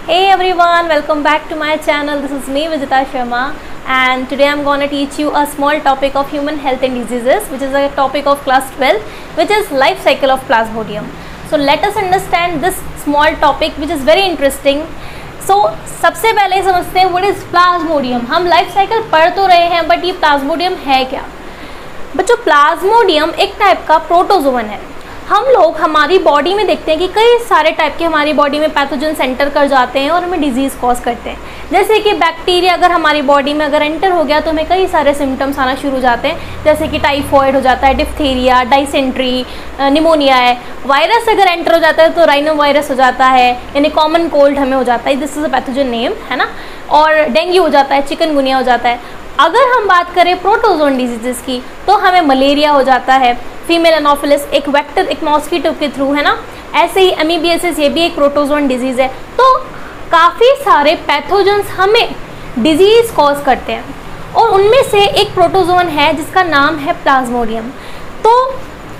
Hey everyone, welcome back to my channel. This is me Vijita Sharma, and today I'm going to teach you a small topic of human health and diseases, which is a topic of class 12, which is life cycle of Plasmodium. So let us understand this small topic, which is very interesting. So सबसे पहले समझते हैं what is Plasmodium. हम life cycle पढ़ तो रहे हैं, but ये Plasmodium है क्या? बच्चों, Plasmodium एक टाइप का प्रोटोजोवन है. हम लोग हमारी बॉडी में देखते हैं कि कई सारे टाइप के हमारी बॉडी में पैथोजन एंटर कर जाते हैं और हमें डिजीज़ कॉज करते हैं. जैसे कि बैक्टीरिया अगर हमारी बॉडी में अगर एंटर हो गया तो हमें कई सारे सिम्टम्स आना शुरू हो जाते हैं, जैसे कि टाइफॉइड हो जाता है, डिप्थीरिया, डाइसेंट्री, निमोनिया है. वायरस अगर एंटर हो जाता है तो राइनो वायरस हो जाता है, यानी कॉमन कोल्ड हमें हो जाता है, this is a pathogen name, है ना. और डेंगू हो जाता है, चिकनगुनिया हो जाता है. अगर हम बात करें प्रोटोजोन डिजीजेस की तो हमें मलेरिया हो जाता है, फीमेल एनोफिलिस एक वेक्टर एक मॉस्किटो के थ्रू, है ना. ऐसे ही एमीबियासिस, ये भी एक प्रोटोजोन डिजीज़ है. तो काफ़ी सारे पैथोजन्स हमें डिजीज़ कॉज करते हैं और उनमें से एक प्रोटोजोन है जिसका नाम है प्लाज्मोडियम. तो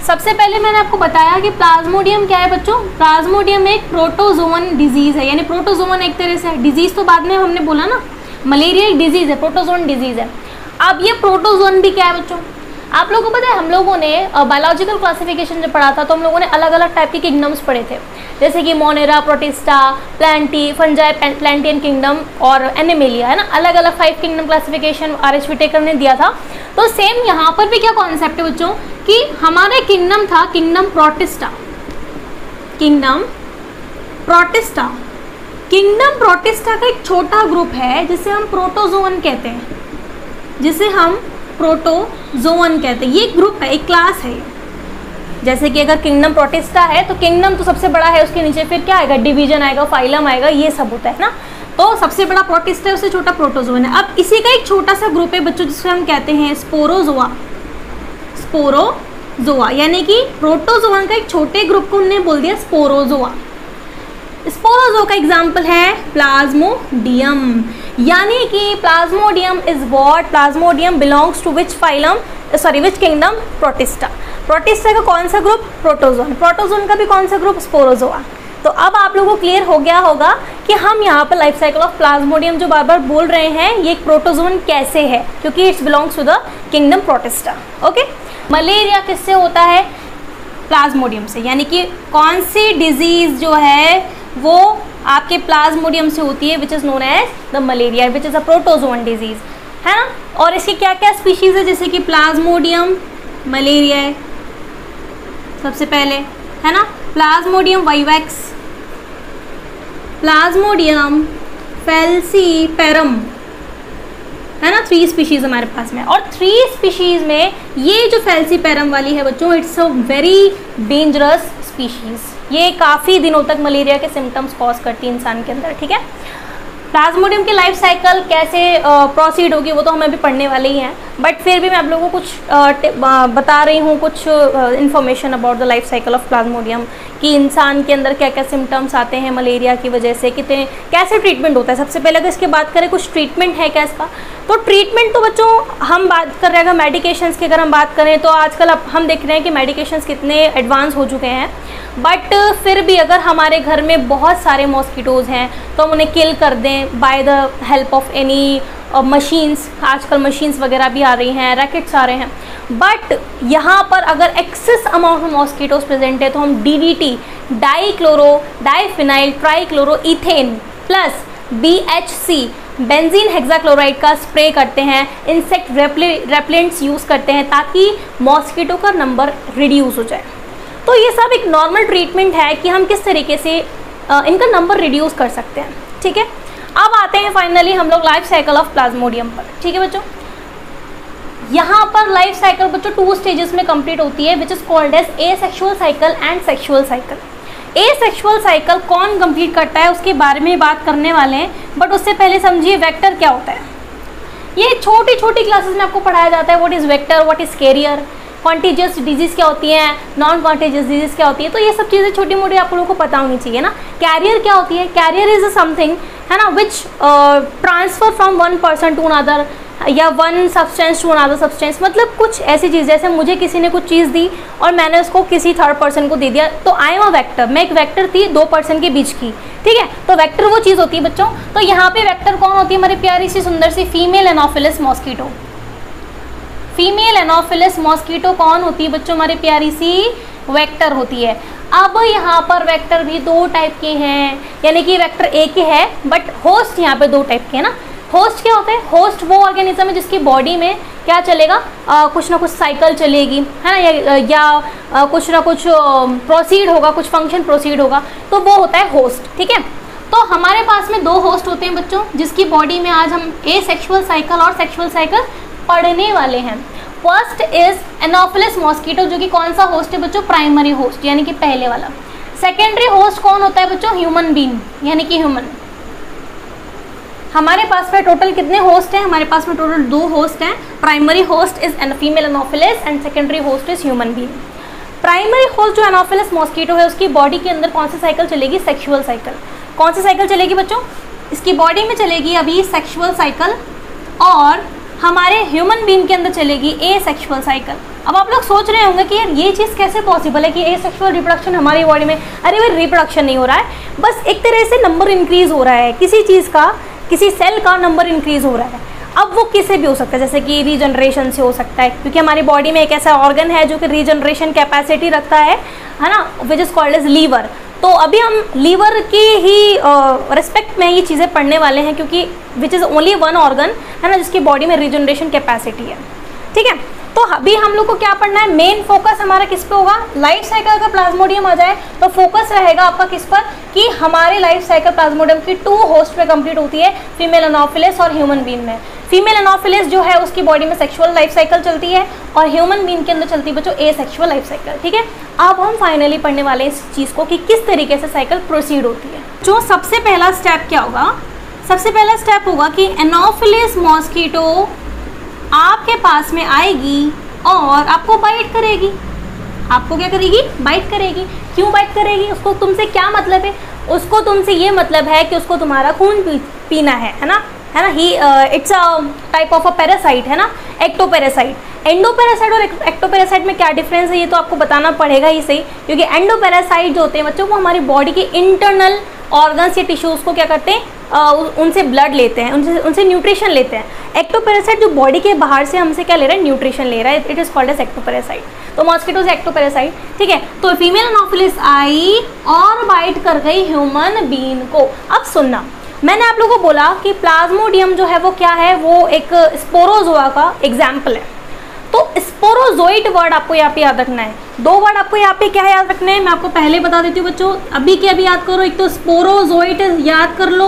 सबसे पहले मैंने आपको बताया कि प्लाज्मोडियम क्या है बच्चों. प्लाज्मोडियम एक प्रोटोजोन डिजीज़ है, यानी प्रोटोजोन एक तरह से डिजीज़ तो बाद में हमने बोला ना, मलेरिया एक डिजीज़ है, प्रोटोजोन डिजीज़ है. अब ये प्रोटोजोन भी क्या है बच्चों, आप लोगों को पता है. हम लोगों ने बायोलॉजिकल क्लासिफिकेशन जब पढ़ा था तो हम लोगों ने अलग अलग टाइप के किंगडम्स पढ़े थे, जैसे कि मोनेरा, प्रोटिस्टा, प्लांटी, फंजाई, प्लांटियन किंगडम और एनिमेलिया, है ना. अलग अलग 5 किंगडम क्लासिफिकेशन R.H. विटेकर ने दिया था. तो सेम यहाँ पर भी क्या कॉन्सेप्ट है बच्चों कि हमारा किंगडम था kingdom protista. Kingdom protista, kingdom protista का एक छोटा ग्रुप है जिसे हम प्रोटोजोन कहते हैं, जिसे हम प्रोटोजोन कहते हैं. ये ग्रुप है, एक क्लास है. जैसे कि अगर किंगडम प्रोटिस्टा है तो किंगडम तो सबसे बड़ा है, उसके नीचे फिर क्या आएगा, डिवीजन आएगा, फाइलम आएगा, ये सब होता है ना. तो सबसे बड़ा प्रोटिस्टा है, उससे छोटा प्रोटोजोन है. अब इसी का एक छोटा सा ग्रुप है बच्चों जिसको हम कहते हैं स्पोरोजोआ. स्पोरोजोआ यानी कि प्रोटोजोन का एक छोटे ग्रुप को उन्होंने बोल दिया स्पोरोजोआ. स्पोरोजोआ का एग्जाम्पल है प्लाज्मोडियम, यानी कि Plasmodium is what, Plasmodium belongs to which phylum, which kingdom, Protista. Protista का कौन सा ग्रुप, प्रोटोजोन. प्रोटोजोन का भी कौन सा ग्रुप, स्पोरोजोआ. तो अब आप लोगों को क्लियर हो गया होगा कि हम यहाँ पर लाइफ साइकिल ऑफ प्लाज्मोडियम जो बार बार बोल रहे हैं ये एक प्रोटोजोन कैसे है, क्योंकि it's belongs to the kingdom Protista. Okay. Malaria किससे होता है, प्लाज्मोडियम से, यानी कि कौन सी डिजीज जो है वो आपके प्लाज्मोडियम से होती है, which is known as the malaria, which is a protozoan disease, है ना. और इसकी क्या क्या स्पीशीज़ है, जैसे कि प्लाज्मोडियम मलेरिया है सबसे पहले, है ना. प्लाज्मोडियम वाइवैक्स, प्लाज्मोडियम फैल्सीपेरम, है ना. 3 स्पीशीज़ हमारे पास में, और 3 स्पीशीज़ में ये जो फैल्सीपेरम वाली है बच्चों, it's a very dangerous species. ये काफ़ी दिनों तक मलेरिया के सिम्टम्स कॉज करती है इंसान के अंदर, ठीक है. प्लाज्मोडियम की लाइफ साइकिल कैसे प्रोसीड होगी वो तो हम अभी पढ़ने वाले ही हैं, बट फिर भी मैं आप लोगों को कुछ बता रही हूँ, कुछ information about the life cycle of Plasmodium, कि इंसान के अंदर क्या क्या सिम्टम्स आते हैं मलेरिया की वजह से, कितने कैसे ट्रीटमेंट होता है. सबसे पहले अगर इसकी बात करें कुछ ट्रीटमेंट है क्या इसका, तो ट्रीटमेंट तो बच्चों हम बात कर रहे हैं अगर मेडिकेशंस की अगर हम बात करें तो आजकल अब हम देख रहे हैं कि मेडिकेशंस कितने एडवांस हो चुके हैं, बट फिर भी अगर हमारे घर में बहुत सारे मॉस्किटोज़ हैं तो हम उन्हें किल कर दें by the help of any machines. आजकल मशीन्स वगैरह भी आ रही हैं, रैकेट्स आ रहे हैं, बट यहाँ पर अगर excess amount of mosquitoes present है तो हम DDT, dichloro diphenyl trichloro ethane plus BHC benzene hexachloride का स्प्रे करते हैं, इंसेक्ट रेपलेंट्स यूज़ करते हैं ताकि मॉस्किटो का नंबर रिड्यूस हो जाए. तो ये सब एक नॉर्मल ट्रीटमेंट है कि हम किस तरीके से इनका नंबर रिड्यूस कर सकते हैं, ठीक है. अब आते हैं फाइनली हम लोग लाइफ साइकिल ऑफ प्लाज्मोडियम पर, ठीक है बच्चों. यहाँ पर लाइफ साइकिल बच्चों 2 स्टेजेस में कंप्लीट होती है, which is called as asexual cycle and sexual cycle. Asexual cycle कौन कंप्लीट करता है उसके बारे में बात करने वाले हैं, बट उससे पहले समझिए वेक्टर क्या होता है. ये छोटी छोटी क्लासेस में आपको पढ़ाया जाता है, what is vector, what is carrier, contagious disease क्या होती हैं, नॉन कॉन्टीजियस डिजीज़ क्या होती है. तो ये सब चीज़ें छोटी मोटी आप लोगों को पता होनी चाहिए ना. कैरियर क्या होती है, कैरियर इज़ अ समथिंग, है ना, which transfer from one person to another, या one substance to another substance, मतलब कुछ ऐसी चीज़, जैसे मुझे किसी ने कुछ चीज़ दी और मैंने उसको किसी थर्ड पर्सन को दे दिया, तो आई एम अ वेक्टर, मैं एक वेक्टर थी दो पर्सन के बीच की, ठीक है। तो वेक्टर वो चीज़ होती है बच्चों। तो यहाँ पे वेक्टर कौन होती है? हमारी प्यारी सी सुंदर सी female Anopheles mosquito. Female Anopheles mosquito कौन होती है बच्चों? हमारी प्यारी सी वेक्टर होती है। अब यहाँ पर वेक्टर भी दो टाइप के हैं, यानी कि वेक्टर एक ही है बट होस्ट यहाँ पे दो टाइप के हैं ना। होस्ट क्या होता है? होस्ट वो ऑर्गेनिज्म है जिसकी बॉडी में क्या चलेगा, कुछ ना कुछ साइकिल चलेगी, है ना, या कुछ ना कुछ प्रोसीड होगा, कुछ फंक्शन प्रोसीड होगा, तो वो होता है होस्ट, ठीक है। तो हमारे पास में दो होस्ट होते हैं बच्चों, जिसकी बॉडी में आज हम एसेक्सुअल साइकिल और सेक्सुअल साइकिल पढ़ने वाले हैं। फर्स्ट इज एनोफिलस मॉस्किटो, जो कि कौन सा होस्ट है बच्चों? प्राइमरी होस्ट, यानी कि पहले वाला। सेकेंडरी होस्ट कौन होता है बच्चों? ह्यूमन बीइंग, यानी कि ह्यूमन। हमारे पास में टोटल कितने होस्ट हैं? हमारे पास में टोटल दो होस्ट हैं। Primary host is female Anopheles and secondary host is human being. Primary host जो एनोफिलस मॉस्किटो है, उसकी बॉडी के अंदर कौन सी साइकिल चलेगी? Sexual cycle. कौन सी साइकिल चलेगी बच्चों? इसकी बॉडी में चलेगी अभी सेक्सुअल साइकिल, और हमारे ह्यूमन बीइंग के अंदर चलेगी एसेक्सुअल साइकिल। अब आप लोग सोच रहे होंगे कि यार ये चीज़ कैसे पॉसिबल है कि एसेक्सुअल रिप्रोडक्शन हमारी बॉडी में? अरे भाई रिप्रोडक्शन नहीं हो रहा है, बस एक तरह से नंबर इंक्रीज हो रहा है, किसी चीज़ का, किसी सेल का नंबर इंक्रीज हो रहा है। अब वो किससे भी हो सकता है, जैसे कि रीजनरेशन से हो सकता है, क्योंकि हमारी बॉडी में एक ऐसा ऑर्गन है जो कि रीजनरेशन कैपेसिटी रखता है ना, which is called as liver. तो अभी हम लीवर की ही रिस्पेक्ट में ये चीज़ें पढ़ने वाले हैं, क्योंकि which is only one organ है ना जिसकी बॉडी में रीजनरेशन कैपेसिटी है, ठीक है। तो अभी हम लोग को क्या पढ़ना है? मेन फोकस हमारा किस पे होगा? लाइफ साइकिल का प्लाज्मोडियम आ जाए तो फोकस रहेगा आपका किस पर, कि हमारे लाइफ साइकिल प्लाज्मोडियम की टू होस्ट पे कंप्लीट होती है, फीमेल एनोफिलस और ह्यूमन बीइंग में। फीमेल एनोफिलस जो है उसकी बॉडी में सेक्सुअल लाइफ साइकिल चलती है, और ह्यूमन बीइंग के अंदर चलती है बच्चों एसेक्सुअल लाइफ साइकिल, ठीक है। अब हम फाइनली पढ़ने वाले इस चीज़ को कि किस तरीके से साइकिल प्रोसीड होती है। जो सबसे पहला स्टेप क्या होगा? सबसे पहला स्टेप होगा कि एनोफिलस मॉस्किटो आपके पास में आएगी और आपको बाइट करेगी। आपको क्या करेगी? बाइट करेगी। क्यों बाइट करेगी? उसको तुमसे क्या मतलब है? उसको तुमसे ये मतलब है कि उसको तुम्हारा खून पीना है ना, है ना। He it's a type of a parasite, है ना, एक्टोपैरासाइट। एंडोपैरासाइट और एक्टोपैरासाइट में क्या डिफरेंस है ये तो आपको बताना पड़ेगा ही सही, क्योंकि एंडोपैरासाइट जो होते हैं बच्चों वो हमारी बॉडी के इंटरनल ऑर्गन्स या टिश्यूज को क्या करते हैं, उनसे ब्लड लेते हैं, उनसे न्यूट्रिशन लेते हैं। एक्टोपैरासाइट जो बॉडी के बाहर से हमसे क्या ले रहा है? न्यूट्रिशन ले रहा है। It is called as ectoparasite. तो मॉस्किटोज एक्टोपैरासाइट, ठीक है। तो फीमेल एनोफिलस आई और बाइट कर गई ह्यूमन बीइंग को। अब सुनना, मैंने आप लोगों को बोला कि प्लाज्मोडियम जो है वो क्या है? वो एक स्पोरोजोआ का एग्जाम्पल है। तो स्पोरोजोइट वर्ड आपको यहाँ पे याद रखना है। दो वर्ड आपको यहाँ पे क्या याद रखना है, मैं आपको पहले बता देती हूँ बच्चों, अभी के अभी याद करो। एक तो स्पोरोजोइट याद कर लो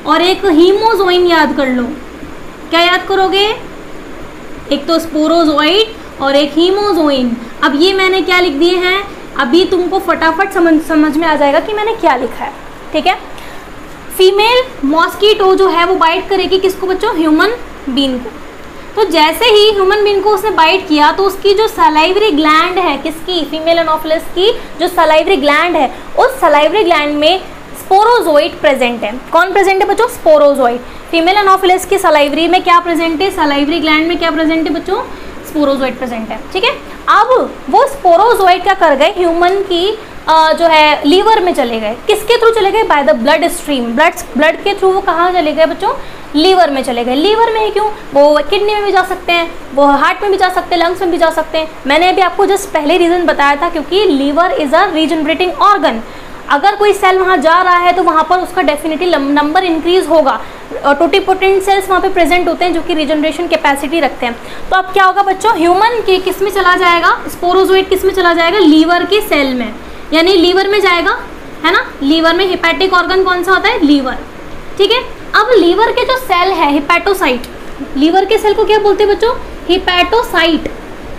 और एक हीमोजोइन याद कर लो। क्या याद करोगे? एक तो स्पोरोजोइट और एक हीमोजोइन। अब ये मैंने क्या लिख दिए हैं, अभी तुमको फटाफट समझ में आ जाएगा कि मैंने क्या लिखा है, ठीक है। फीमेल मॉस्किटो जो है वो बाइट करेगी किसको बच्चों? ह्यूमन बीइंग को। तो जैसे ही ह्यूमन बीइंग को उसने बाइट किया तो उसकी जो सलाइवरी ग्लैंड है, किसकी? फीमेल एनोफिलस की जो सलाइवरी ग्लैंड है, उस सलाइवरी ग्लैंड में स्पोरोजोइट प्रेजेंट है। कौन प्रेजेंट है बच्चों? स्पोरोजोइट। फीमेल एनोफिलस की सलाइवरी में क्या प्रेजेंट है? सलाइवरी ग्लैंड में क्या प्रेजेंट है बच्चों? स्पोरोजोइट प्रेजेंट है, ठीक है। अब वो स्पोरोजोइट क्या कर गए? ह्यूमन की जो है लीवर में चले गए। किसके थ्रू चले गए? By the blood stream. Blood के थ्रू वो कहाँ चले गए बच्चों? लीवर में चले गए। लीवर में ही क्यों? वो किडनी में भी जा सकते हैं, वो हार्ट में भी जा सकते हैं, लंग्स में भी जा सकते हैं। मैंने अभी आपको जस्ट पहले रीजन बताया था, क्योंकि liver is a regenerating organ. अगर कोई सेल वहाँ जा रहा है तो वहाँ पर उसका डेफिनेटली नंबर इंक्रीज होगा। टोटिपोटेंट सेल्स वहाँ पे प्रेजेंट होते हैं जो कि रीजनरेशन कैपेसिटी रखते हैं। तो अब क्या होगा बच्चों? ह्यूमन के किस में चला जाएगा? स्पोरोजोइट किस में चला जाएगा? लीवर के सेल में, यानी लीवर में जाएगा, है ना। लीवर में हिपैटिक ऑर्गन कौन सा होता है? लीवर, ठीक है। अब लीवर के जो सेल है हिपैटोसाइट, लीवर के सेल को क्या बोलते हैं बच्चों? हिपैटोसाइट।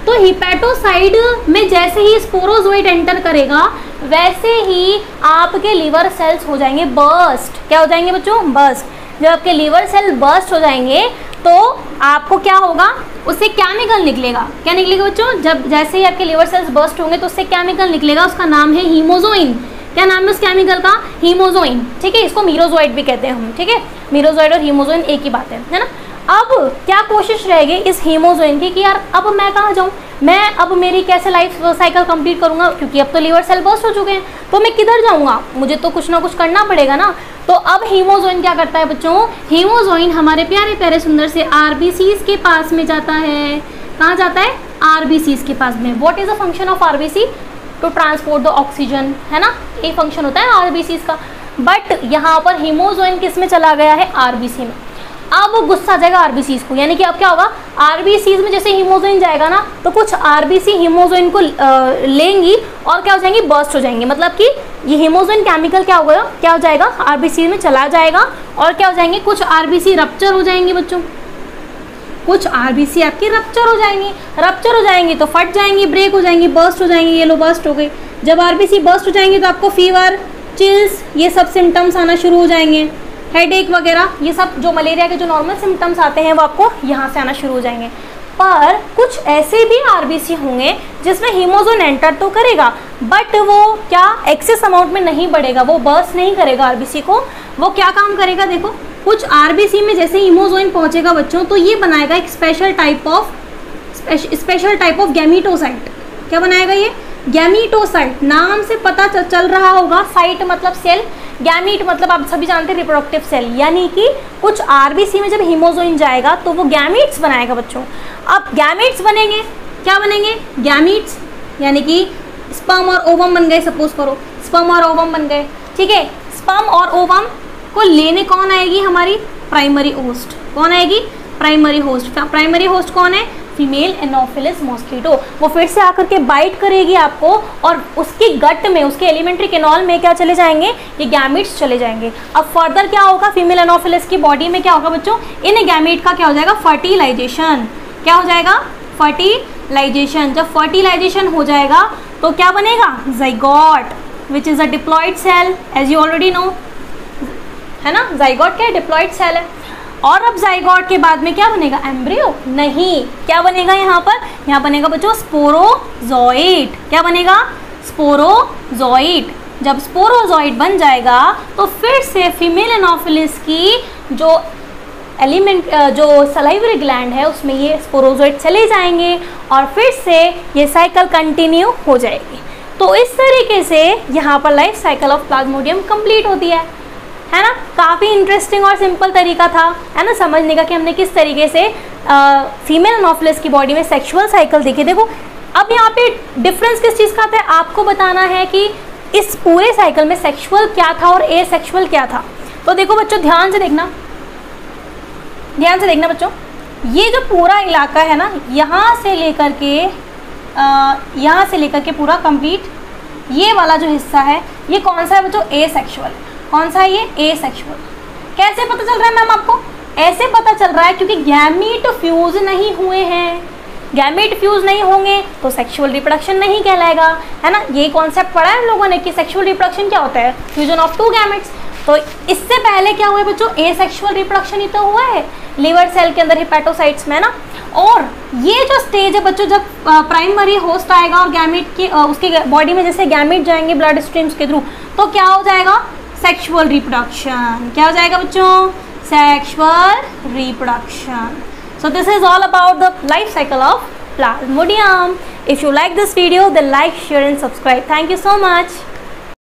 तो हिपैटोसाइट में जैसे ही स्पोरोजोइट एंटर करेगा वैसे ही आपके लीवर सेल्स हो जाएंगे बर्स्ट। क्या हो जाएंगे बच्चों? बर्स्ट। जब आपके लीवर सेल बर्स्ट हो जाएंगे तो आपको क्या होगा? उससे केमिकल निकलेगा। क्या निकलेगा बच्चों? जब जैसे ही आपके लीवर सेल्स बर्स्ट होंगे तो उससे केमिकल निकलेगा, उसका नाम है हीमोजोइन। क्या नाम है उस केमिकल का? हीमोजोइन, ठीक है। इसको मीरोजोइट भी कहते हैं हम, ठीक है। मीरोजोइट और हीमोजोइन एक ही बात है ना। अब क्या कोशिश रहेगी इस हीमोजोइन की कि यार अब मैं कहाँ जाऊँ, मैं अब मेरी कैसे लाइफ साइकिल कंप्लीट करूँगा, क्योंकि अब तो लीवर सेल बर्स्ट हो चुके हैं, तो मैं किधर जाऊँगा, मुझे तो कुछ ना कुछ करना पड़ेगा ना। तो अब हीमोजोइन क्या करता है बच्चों, हीमोजोइन हमारे प्यारे प्यारे सुंदर से आरबीसीज के पास में जाता है। कहाँ जाता है, आरबीसीज के पास में। What is the function of RBC, to transport the oxygen, है ना, ये फंक्शन होता है आरबीसीज का। बट यहाँ पर हीमोजोइन किस में चला गया है, आरबीसी में। अब गुस्सा आ जाएगा आरबीसीज को, यानी कि अब क्या होगा, आरबीसीज में जैसे हीमोजोइन जाएगा ना, तो कुछ आरबीसी हीमोजोइन को लेंगी और क्या हो जाएंगी, बर्स्ट हो जाएंगे। मतलब कि ये हीमोजोइन केमिकल क्या होगा, क्या हो जाएगा, आरबीसी में चला जाएगा और क्या हो जाएंगे, कुछ आरबीसी रप्चर हो जाएंगे बच्चों, कुछ आरबीसी आपकी रप्चर हो जाएंगी। रप्चर हो जाएंगी तो फट जाएंगी, ब्रेक हो जाएंगी, बर्स्ट हो जाएंगी, ये लो बर्स्ट हो गई। जब आरबीसी बर्स्ट हो जाएंगे तो आपको फीवर, चिल्स, ये सब सिम्टम्स आना शुरू हो जाएंगे, हेडेक वगैरह, ये सब जो मलेरिया के जो नॉर्मल सिम्टम्स आते हैं वो आपको यहाँ से आना शुरू हो जाएंगे। पर कुछ ऐसे भी आरबीसी होंगे जिसमें हीमोजोइन एंटर तो करेगा, बट वो क्या एक्सेस अमाउंट में नहीं बढ़ेगा, वो बर्स्ट नहीं करेगा आरबीसी को। वो क्या काम करेगा, देखो कुछ आरबीसी में जैसे हीमोजोइन पहुंचेगा बच्चों, तो ये बनाएगा एक स्पेशल टाइप ऑफ गैमीटोसाइट। क्या बनाएगा ये, गैमीटोसाइट। नाम से पता चल रहा होगा, साइट मतलब सेल, गैमीट मतलब आप सभी जानते हैं रिप्रोडक्टिव सेल। यानी कि कुछ आरबीसी में जब हीमोजोइन जाएगा तो वो गैमीट्स बनाएगा बच्चों। अब गैमीट्स बनेंगे, क्या बनेंगे, गैमीट्स, यानी कि स्पर्म और ओवम बन गए। सपोज करो स्पर्म और ओवम बन गए, ठीक है। स्पर्म और ओवम को लेने कौन आएगी, हमारी प्राइमरी होस्ट। कौन आएगी, प्राइमरी होस्ट। प्राइमरी होस्ट कौन है, फीमेल एनोफिलिस मॉस्किटो। वो फिर से आकर के बाइट करेगी आपको और उसकी गट में, उसके एलिमेंट्री कैनाल में क्या चले जाएंगे, ये गैमीट्स चले जाएंगे। अब फर्दर क्या होगा, फीमेल एनोफिलिस की बॉडी में क्या होगा बच्चों, इन गैमीट का क्या हो जाएगा, फर्टिलाइजेशन। क्या हो जाएगा, फर्टिलाइजेशन। जब फर्टिलाइजेशन हो जाएगा तो क्या बनेगा, zygote, which is a diploid cell, as you already know, है ना। जाइगोट क्या है, डिप्लॉइड सेल है। और अब जाइगोट के बाद में क्या बनेगा, एम्ब्रियो नहीं, क्या बनेगा यहाँ पर, यहाँ बनेगा बच्चों स्पोरोजोइट। क्या बनेगा, स्पोरोजोइट। जब स्पोरोजोइट बन जाएगा तो फिर से फीमेल एनोफिलिस की जो एलिमेंट, जो सलाइवरी ग्लैंड है उसमें ये स्पोरोजोइट चले जाएंगे और फिर से ये साइकिल कंटिन्यू हो जाएगी। तो इस तरीके से यहाँ पर life cycle of Plasmodium complete होती है ना। काफ़ी इंटरेस्टिंग और सिंपल तरीका था, है ना, समझने का कि हमने किस तरीके से फीमेल एनोफिलिस की बॉडी में सेक्सुअल साइकिल देखी। देखो अब यहाँ पे डिफरेंस किस चीज़ का आता है, आपको बताना है कि इस पूरे साइकिल में सेक्सुअल क्या था और एसेक्सुअल क्या था। तो देखो बच्चों, ध्यान से देखना बच्चों, ये जो पूरा इलाका है ना, यहाँ से लेकर के पूरा कंप्लीट ये वाला जो हिस्सा है, ये कौन सा है बच्चों, एसेक्सुअल। कौन सा है ये, एसेक्सुअल। कैसे पता चल रहा है मैम आपको, ऐसे पता चल रहा है क्योंकि गैमीट फ्यूज नहीं हुए हैं। गैमीट फ्यूज नहीं होंगे तो सेक्सुअल रिप्रोडक्शन नहीं कहलाएगा, है ना। ये कॉन्सेप्ट पढ़ा है हम लोगों ने कि सेक्सुअल रिप्रोडक्शन क्या होता है, फ्यूजन ऑफ टू गैमेट्स। तो इससे पहले क्या हुआ है बच्चों, एसेक्सुअल रिप्रोडक्शन ही तो हुआ है लीवर सेल के अंदर, हिपैटोसाइट्स में ना। और ये जो स्टेज है बच्चों, जब प्राइमरी होस्ट आएगा और गैमेट की उसके बॉडी में जैसे गैमेट जाएंगे ब्लड स्ट्रीम्स के थ्रू, तो क्या हो जाएगा, सेक्सुअल रिप्रोडक्शन। क्या हो जाएगा बच्चों, sexual reproduction. So this is all about the life cycle of Plasmodium. If you like this video, then like, share and subscribe. Thank you so much.